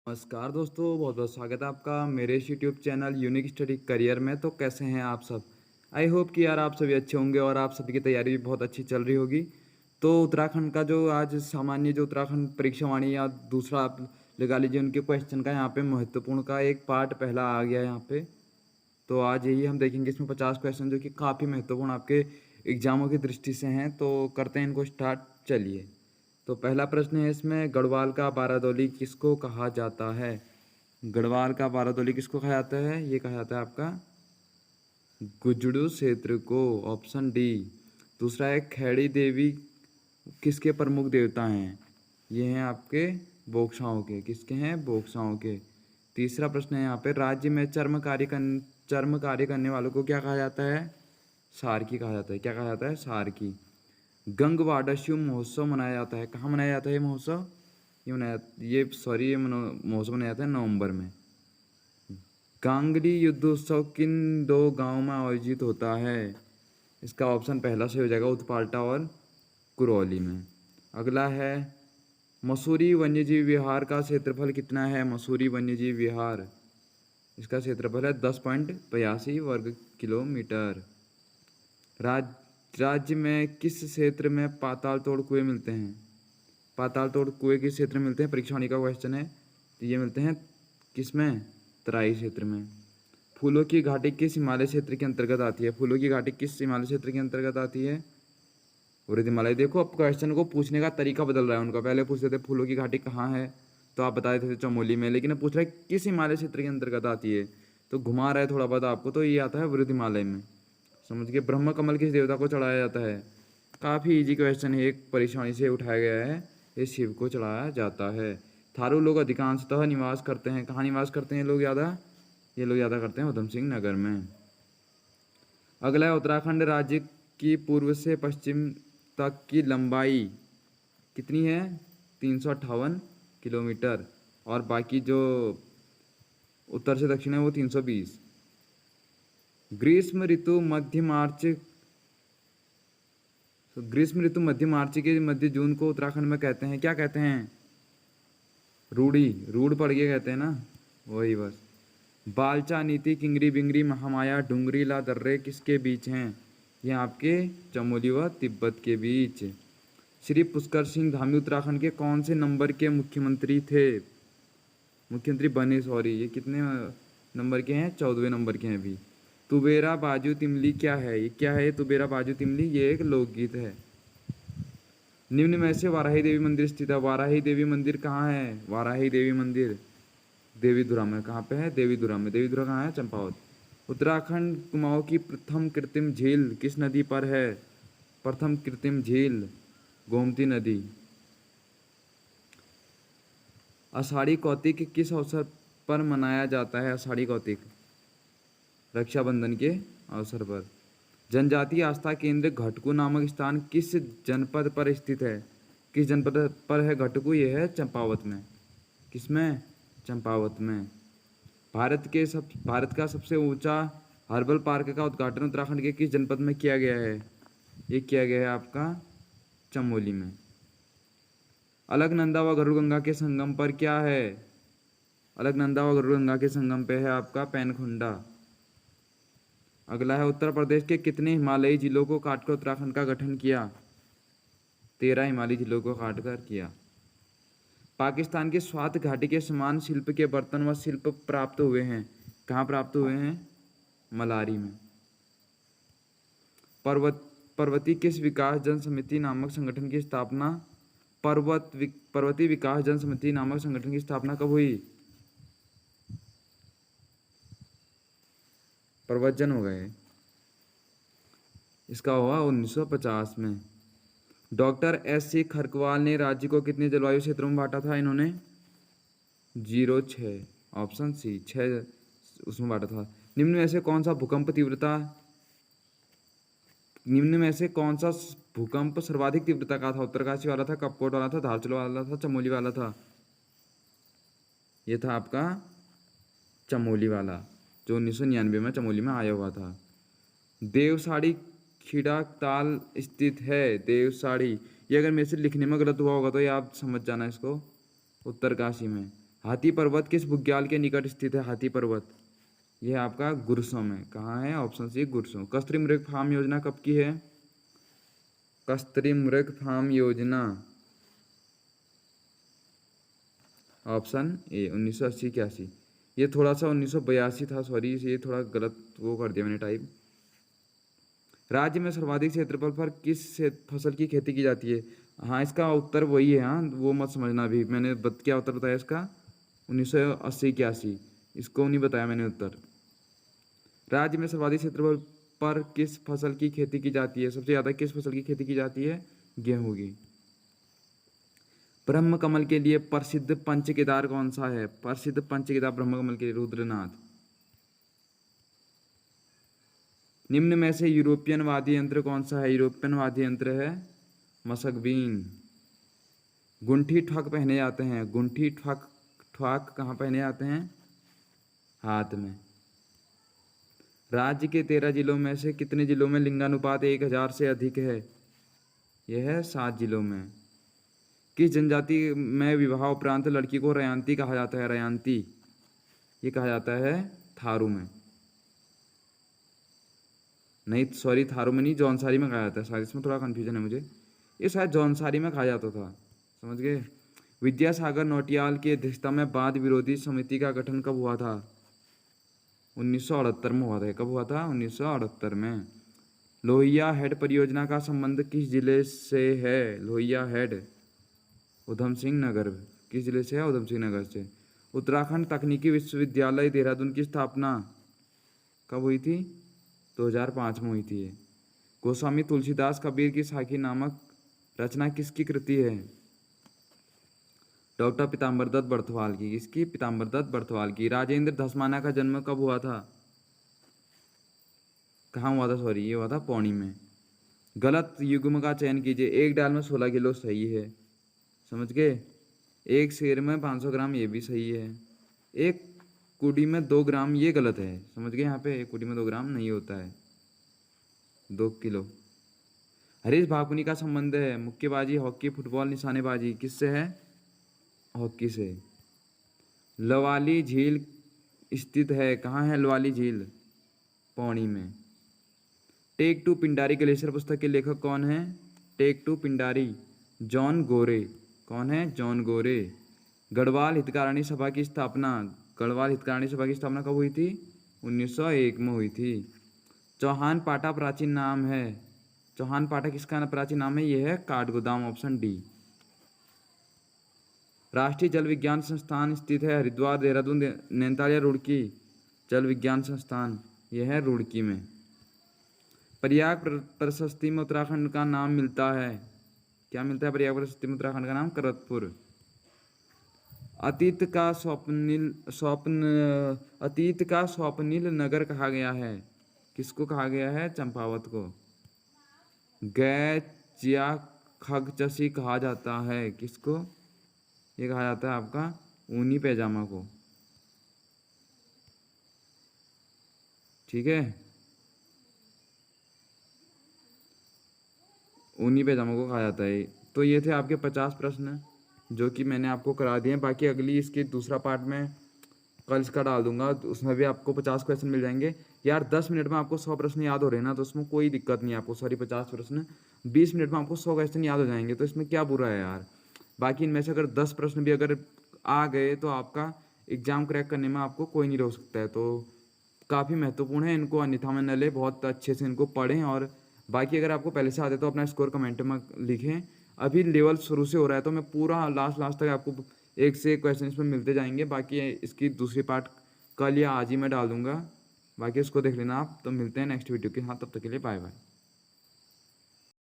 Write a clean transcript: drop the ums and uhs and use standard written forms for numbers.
नमस्कार दोस्तों, बहुत बहुत स्वागत है आपका मेरे इस YouTube channel unique study career में। तो कैसे हैं आप सब? आई होप कि यार आप सभी अच्छे होंगे और आप सभी की तैयारी भी बहुत अच्छी चल रही होगी। तो उत्तराखंड का जो आज सामान्य जो उत्तराखंड परीक्षा वाणी या दूसरा आप लगा लीजिए उनके क्वेश्चन का यहाँ पे महत्वपूर्ण का एक पार्ट पहला आ गया है यहाँ पे। तो आज यही हम देखेंगे, इसमें 50 क्वेश्चन जो कि काफ़ी महत्वपूर्ण आपके एग्जामों की दृष्टि से हैं। तो करते हैं इनको स्टार्ट। चलिए, तो पहला प्रश्न है इसमें, गढ़वाल का बारादौली किसको कहा जाता है? गढ़वाल का बारादौली किसको कहा जाता है? ये कहा जाता है आपका गुजड़ू क्षेत्र को, ऑप्शन डी। दूसरा है, खैड़ी देवी किसके प्रमुख देवता हैं? ये हैं आपके बोक्साओं के। किसके हैं? बोक्साओं के। तीसरा प्रश्न है यहाँ पे, राज्य में चर्म कार्य करने वालों को क्या कहा जाता है? सारकी कहा जाता है। क्या कहा जाता है? सारकी। गंग वार्षिक महोत्सव मनाया जाता है। कहाँ मनाया जाता है ये महोत्सव? ये महोत्सव मनाया जाता है नवंबर में। कांगड़ी युद्धोत्सव किन दो गांवों में आयोजित होता है? इसका ऑप्शन पहला सही हो जाएगा, उत्पाल्टा और कुरौली में। अगला है, मसूरी वन्यजीव विहार का क्षेत्रफल कितना है? मसूरी वन्यजीव विहार, इसका क्षेत्रफल है 10.82 वर्ग किलोमीटर। राज्य में किस क्षेत्र में पाताल तोड़ कुएं मिलते हैं? पाताल तोड़ कुएं किस क्षेत्र में मिलते हैं? परीक्षाणी का क्वेश्चन है। तो ये मिलते हैं किस में? तराई क्षेत्र में। फूलों की घाटी किस हिमालय क्षेत्र के अंतर्गत आती है? फूलों की घाटी किस हिमालय क्षेत्र के अंतर्गत आती है? वृद्ध हिमालय। देखो, अब क्वेश्चन को पूछने का तरीका बदल रहा है उनका। पहले पूछते थे फूलों की घाटी कहाँ है, तो आप बता देते थे चमोली में, लेकिन अब पूछ रहा है किस हिमालय क्षेत्र के अंतर्गत आती है, तो घुमा रहा है थोड़ा बहुत आपको। तो ये आता है वृद्ध हिमालय में। समझ के, ब्रह्म कमल किस देवता को चढ़ाया जाता है? काफ़ी इजी क्वेश्चन है, एक परेशानी से उठाया गया है। ये शिव को चढ़ाया जाता है। थारू लोग अधिकांशतः निवास करते हैं। कहाँ निवास करते हैं लोग ज़्यादा? ये लोग ज़्यादा करते हैं उधम सिंह नगर में। अगला है, उत्तराखंड राज्य की पूर्व से पश्चिम तक की लंबाई कितनी है? 358 किलोमीटर। और बाकी जो उत्तर से दक्षिण है वो 320। ग्रीष्म ऋतु मध्य मार्च के मध्य जून को उत्तराखंड में कहते हैं, क्या कहते हैं? रूढ़ी, रूढ़ पड़ गए कहते हैं ना, वही बस। बालचा नीति किंगरी बिंगरी महामाया डुंगरी ला दर्रे किसके बीच हैं? ये आपके चमोली व तिब्बत के बीच। श्री पुष्कर सिंह धामी उत्तराखंड के कौन से नंबर के मुख्यमंत्री थे? मुख्यमंत्री बने, सॉरी, ये कितने नंबर के हैं? 14वें नंबर के हैं अभी। तुबेरा बाजू तिमली क्या है? ये क्या है तुबेरा बाजू तिमली? ये एक लोकगीत है। निम्न में से वाराही देवी मंदिर स्थित है। वाराही देवी मंदिर कहाँ है? वाराही देवी मंदिर देवीधुरा में। कहाँ पे है? देवीधुरा में। देवीधुरा कहाँ है? चंपावत। उत्तराखंड कुमाऊं की प्रथम कृत्रिम झील किस नदी पर है? प्रथम कृत्रिम झील गोमती नदी। आषाढ़ी कौतिक किस अवसर पर मनाया जाता है? आषाढ़ी कौतिक रक्षाबंधन के अवसर पर। जनजातीय आस्था केंद्र घटकू नामक स्थान किस जनपद पर स्थित है? किस जनपद पर है घटकू? ये है चंपावत में। किसमें? चंपावत में। भारत का सबसे ऊंचा हर्बल पार्क का उद्घाटन उत्तराखंड के किस जनपद में किया गया है? ये किया गया है आपका चमोली में। अलकनंदा व गरुड़गंगा के संगम पर क्या है? अलकनंदा व गरुड़गंगा के संगम पे है आपका पैनखुंडा। अगला है, उत्तर प्रदेश के कितने हिमालयी जिलों को काटकर उत्तराखंड का गठन किया? 13 हिमालयी जिलों को काटकर किया। पाकिस्तान की स्वात घाटी के समान शिल्प के बर्तन व शिल्प प्राप्त हुए हैं। कहाँ प्राप्त हुए हैं? मलारी में। पर्वती किस विकास जन समिति नामक संगठन की स्थापना पर्वतीय विकास जन समिति नामक संगठन की स्थापना कब हुई? प्रवचन हो गए, इसका हुआ 1950 में। Doctor SC. खरकवाल ने राज्य को कितने जलवायु क्षेत्रों में बांटा था? इन्होंने 06, ऑप्शन सी 6 उसमें बांटा था। निम्न में से कौन सा भूकंप सर्वाधिक तीव्रता का था? उत्तरकाशी वाला था, कपकोट वाला था, धारचूला वाला था, चमोली वाला था? ये था आपका चमोली वाला, जो 1999 में चमोली में आया हुआ था। देवसाड़ी खिड़ा ताल स्थित है। देवसाड़ी, ये अगर मेरे से लिखने में गलत हुआ होगा तो ये आप समझ जाना इसको। उत्तरकाशी में। हाथी पर्वत किस बुग्याल के निकट स्थित है? हाथी पर्वत यह आपका गुरसों में। कहाँ है? Option C Gurson. कस्तूरी मृग फार्म योजना कब की है? कस्तूरी मृग फार्म योजना ऑप्शन ए 1980-81। ये थोड़ा सा 1982 था, सॉरी ये थोड़ा गलत वो कर दिया मैंने टाइप। राज्य में सर्वाधिक क्षेत्रफल पर किस फसल की खेती की जाती है? हाँ इसका उत्तर वही है, हाँ वो मत समझना अभी मैंने क्या उत्तर बताया इसका 1980-81, इसको नहीं बताया मैंने उत्तर। राज्य में सर्वाधिक क्षेत्रफल पर किस फसल की खेती की जाती है? सबसे ज़्यादा किस फसल की खेती की जाती है? गेहूं की। ब्रह्म कमल के लिए प्रसिद्ध पंच केदार कौन सा है? प्रसिद्ध पंच केदार ब्रह्म कमल के लिए रुद्रनाथ। निम्न में से यूरोपियन वाद्य यंत्र कौन सा है? यूरोपियन वाद्य यंत्र है मशकबीन। गुंठी ठक पहने जाते हैं। गुंठी ठक ठक कहाँ पहने जाते हैं? हाथ में। राज्य के 13 जिलों में से कितने जिलों में लिंगानुपात 1000 से अधिक है? यह है 7 जिलों में। किस जनजाति में विवाह उपरांत लड़की को रयांती कहा जाता है? रयांती ये कहा जाता है थारू में। नहीं सॉरी थारू में नहीं, जौनसारी में कहा जाता है। शायद इसमें थोड़ा कन्फ्यूजन है मुझे, ये शायद जौनसारी में कहा जाता था, समझ गए। विद्यासागर नौटियाल की अध्यक्षता में वाद विरोधी समिति का गठन कब हुआ था? 1978 में हुआ था। कब हुआ था? 1978 में। लोहिया हेड परियोजना का संबंध किस जिले से है? लोहिया हेड उधम सिंह नगर। किस जिले से है? उधम सिंह नगर से। उत्तराखंड तकनीकी विश्वविद्यालय देहरादून की स्थापना कब हुई थी? 2005 में हुई थी। गोस्वामी तुलसीदास कबीर की साखी नामक रचना किसकी कृति है? डॉक्टर पीताम्बर दत्त बर्थवाल की। किसकी? पीताम्बर दत्त बर्थवाल की। राजेंद्र धस्माना का जन्म कब हुआ था? कहाँ हुआ था? सॉरी ये हुआ था पौनी में। गलत युग्म का चयन कीजिए। एक डाल में 16 किलो सही है, समझ गए। एक शेर में 500 ग्राम ये भी सही है। एक कुड़ी में 2 ग्राम ये गलत है, समझ गए। यहाँ पे एक कुड़ी में 2 ग्राम नहीं होता है, 2 किलो। हरीश भाकुनी का संबंध है मुक्केबाजी, हॉकी, फुटबॉल, निशानेबाजी किससे है? हॉकी से। लवाली झील स्थित है। कहाँ है लवाली झील? पौड़ी में। टेक टू पिंडारी ग्लेशियर पुस्तक के लेखक कौन है? टेक टू पिंडारी जॉन गोरे। कौन है? जॉन गोरे। गढ़वाल हितकारिणी सभा की स्थापना, गढ़वाल हितकारिणी सभा की स्थापना कब हुई थी? 1901 में हुई थी। चौहान पाटा प्राचीन नाम है। चौहान पाटा किसका प्राचीन नाम है? यह है काठगोदाम, ऑप्शन डी। राष्ट्रीय जल विज्ञान संस्थान स्थित है हरिद्वार, देहरादून, नैनीताल या रुड़की? जल विज्ञान संस्थान यह है रुड़की में। प्रयाग प्रशस्ति में उत्तराखंड का नाम मिलता है। क्या मिलता है प्रयाग प्रशस्ति में उत्तराखंड का नाम? करतपुर। अतीत का स्वप्निल नगर कहा गया है। किसको कहा गया है? चंपावत को। गैच या खगचसी कहा जाता है। किसको? ये कहा जाता है आपका ऊनी पैजामा को, ठीक है। ऊनी पैजामा को कहा जाता है। तो ये थे आपके 50 प्रश्न जो कि मैंने आपको करा दिए हैं। बाकी अगली इसके दूसरा पार्ट में कल इसका डाल दूंगा, तो उसमें भी आपको 50 क्वेश्चन मिल जाएंगे। यार 10 मिनट में आपको 100 प्रश्न याद हो रहे हैं ना, तो उसमें कोई दिक्कत नहीं है आपको। सॉरी 50 प्रश्न 20 मिनट में आपको 100 क्वेश्चन याद हो जाएंगे, तो इसमें क्या बुरा है यार। बाकी इनमें से अगर 10 प्रश्न भी अगर आ गए तो आपका एग्ज़ाम क्रैक करने में आपको कोई नहीं रोक सकता है। तो काफ़ी महत्वपूर्ण है, इनको अन्यथा में न ले, बहुत अच्छे से इनको पढ़ें। और बाकी अगर आपको पहले से आते तो अपना स्कोर कमेंट में लिखें। अभी लेवल शुरू से हो रहा है, तो मैं पूरा लास्ट तक आपको एक से एक क्वेश्चन इसमें मिलते जाएंगे। बाकी इसकी दूसरी पार्ट कल या आज ही मैं डाल दूंगा, बाकी उसको देख लेना आप। तो मिलते हैं नेक्स्ट वीडियो के। हाँ तब तक के लिए बाय बाय।